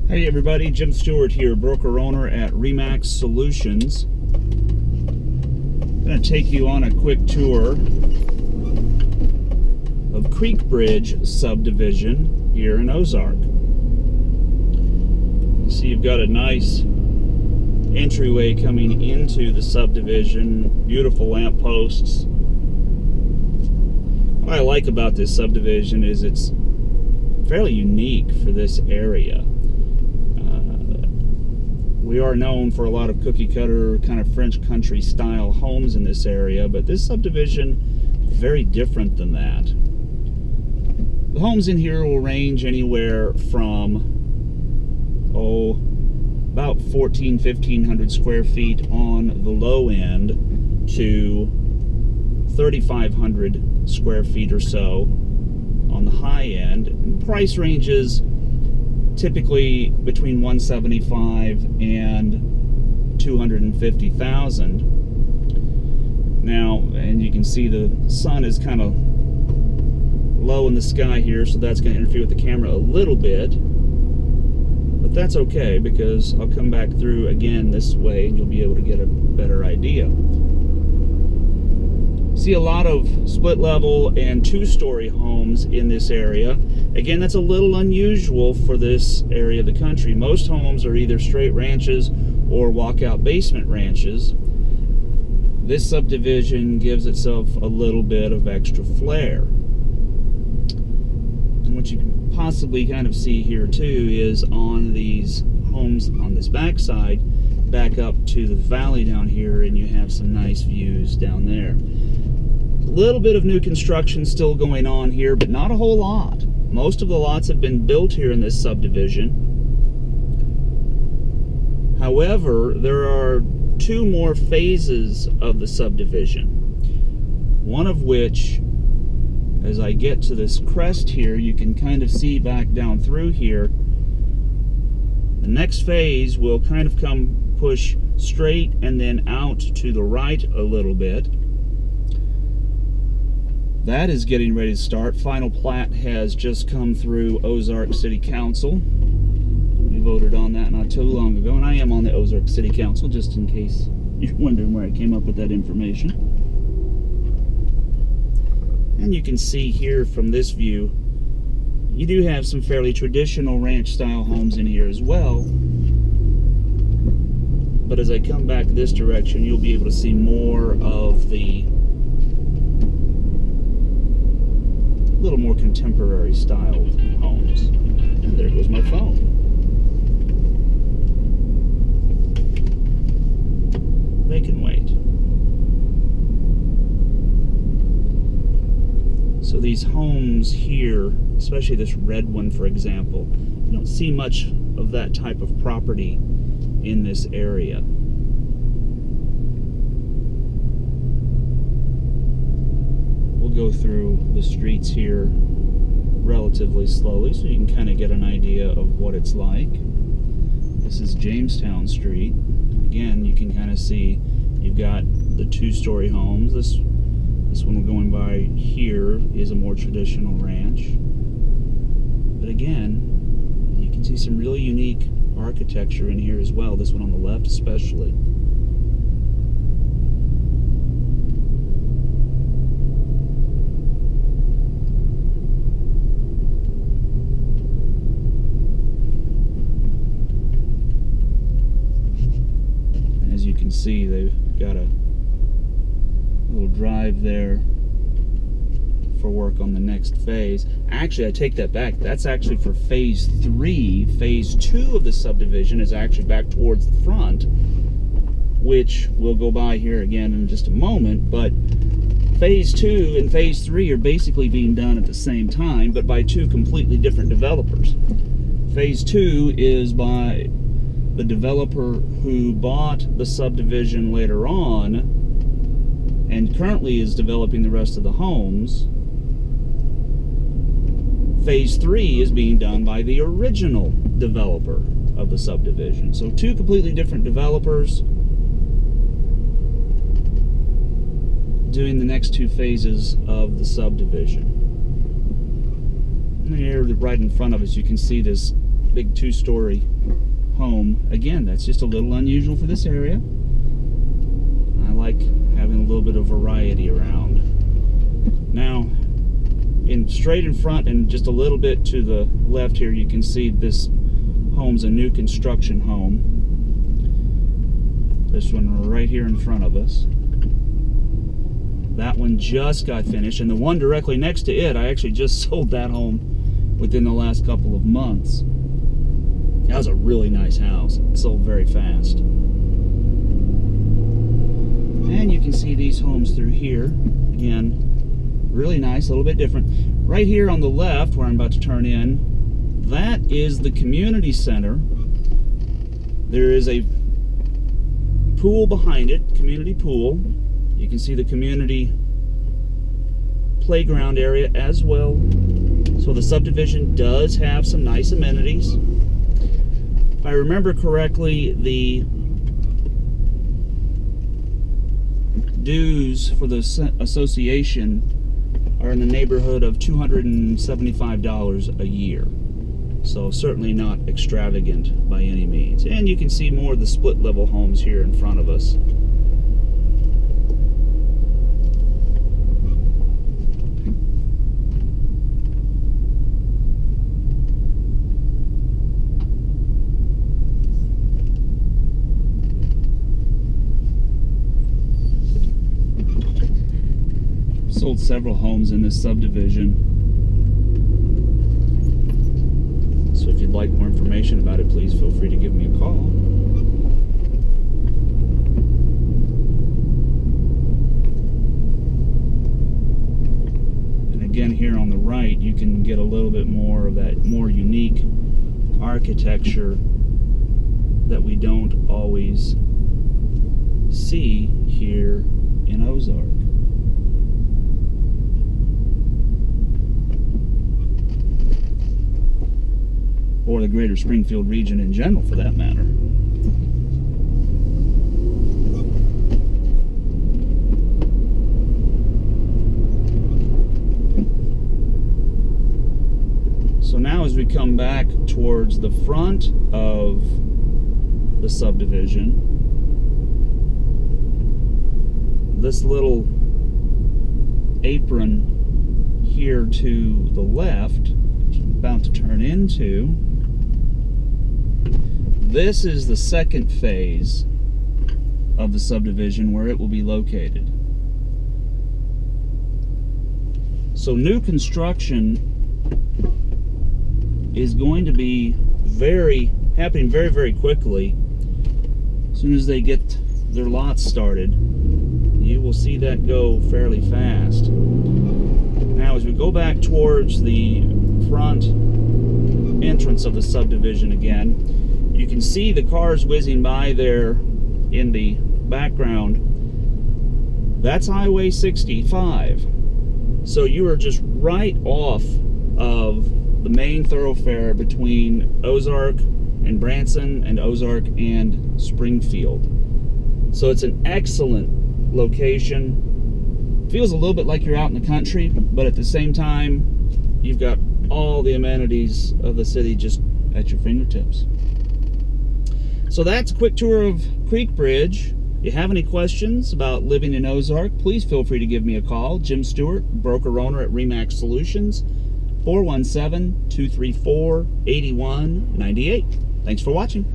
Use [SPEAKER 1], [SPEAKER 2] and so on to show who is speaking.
[SPEAKER 1] Hey everybody, Jim Stewart here, broker owner at Remax Solutions. I'm going to take you on a quick tour of Creek Bridge Subdivision here in Ozark. You see you've got a nice entryway coming into the subdivision, beautiful lampposts. What I like about this subdivision is it's fairly unique for this area. We are known for a lot of cookie cutter kind of French country style homes in this area, but this subdivision is very different than that. The homes in here will range anywhere from about 1,500 square feet on the low end to 3,500 square feet or so on the high end. Price ranges typically between $175,000 and $250,000. Now, and you can see the sun is kind of low in the sky here, so that's going to interfere with the camera a little bit. But that's okay, because I'll come back through again this way and you'll be able to get a better idea. See a lot of split level and two-story homes in this area. Again, that's a little unusual for this area of the country. Most homes are either straight ranches or walkout basement ranches. This subdivision gives itself a little bit of extra flair. And what you can possibly kind of see here too is on these homes on this backside, back up to the valley down here, and you have some nice views down there. A little bit of new construction still going on here, but not a whole lot. Most of the lots have been built here in this subdivision. However, there are two more phases of the subdivision. One of which, as I get to this crest here, you can kind of see back down through here. The next phase will kind of push straight and then out to the right a little bit. That is getting ready to start. Final plat has just come through Ozark City Council. We voted on that not too long ago, and I am on the Ozark City Council, just in case you're wondering where I came up with that information. And you can see here from this view, you do have some fairly traditional ranch-style homes in here as well. But as I come back this direction, you'll be able to see more of the little more contemporary style homes. And there goes my phone. They can wait. So these homes here, especially this red one for example, you don't see much of that type of property in this area. Go through the streets here relatively slowly so you can kind of get an idea of what it's like. This is Jamestown Street. Again, you can kind of see you've got the two-story homes. This one we're going by here is a more traditional ranch. But again, you can see some really unique architecture in here as well. This one on the left especially. You can see they've got a little drive there for work on the next phase. Actually, I take that back. That's actually for phase 3. Phase 2 of the subdivision is actually back towards the front, which we'll go by here again in just a moment. But phase 2 and phase 3 are basically being done at the same time, but by two completely different developers. Phase 2 is by the developer who bought the subdivision later on and currently is developing the rest of the homes. Phase 3 is being done by the original developer of the subdivision. So two completely different developers doing the next two phases of the subdivision. And here right in front of us you can see this big 2-story home. Again, that's just a little unusual for this area. I like having a little bit of variety around. Now, straight in front and just a little bit to the left here, you can see this home's a new construction home. This one right here in front of us. That one just got finished, and the one directly next to it, I actually just sold that home within the last couple of months. That was a really nice house. It sold very fast. And you can see these homes through here. Again, really nice, a little bit different. Right here on the left, where I'm about to turn in, that is the community center. There is a pool behind it, community pool. You can see the community playground area as well. So the subdivision does have some nice amenities. If I remember correctly, the dues for the association are in the neighborhood of $275 a year. So certainly not extravagant by any means. And you can see more of the split level homes here in front of us. Sold several homes in this subdivision. So if you'd like more information about it, please feel free to give me a call. And again, here on the right, you can get a little bit more of that more unique architecture that we don't always see here in Ozark. Or the greater Springfield region in general, for that matter. So now as we come back towards the front of the subdivision, this little apron here to the left, which I'm about to turn into, this is the second phase of the subdivision where it will be located. So new construction is going to be happening very, very quickly. As soon as they get their lots started, you will see that go fairly fast. Now, as we go back towards the front entrance of the subdivision again, you can see the cars whizzing by there in the background. That's Highway 65. So you are just right off of the main thoroughfare between Ozark and Branson and Ozark and Springfield. So it's an excellent location. Feels a little bit like you're out in the country, but at the same time, you've got all the amenities of the city just at your fingertips. So that's a quick tour of Creek Bridge. If you have any questions about living in Ozark, please feel free to give me a call. Jim Stewart, broker-owner at RE/MAX Solutions, 417-234-8198. Thanks for watching.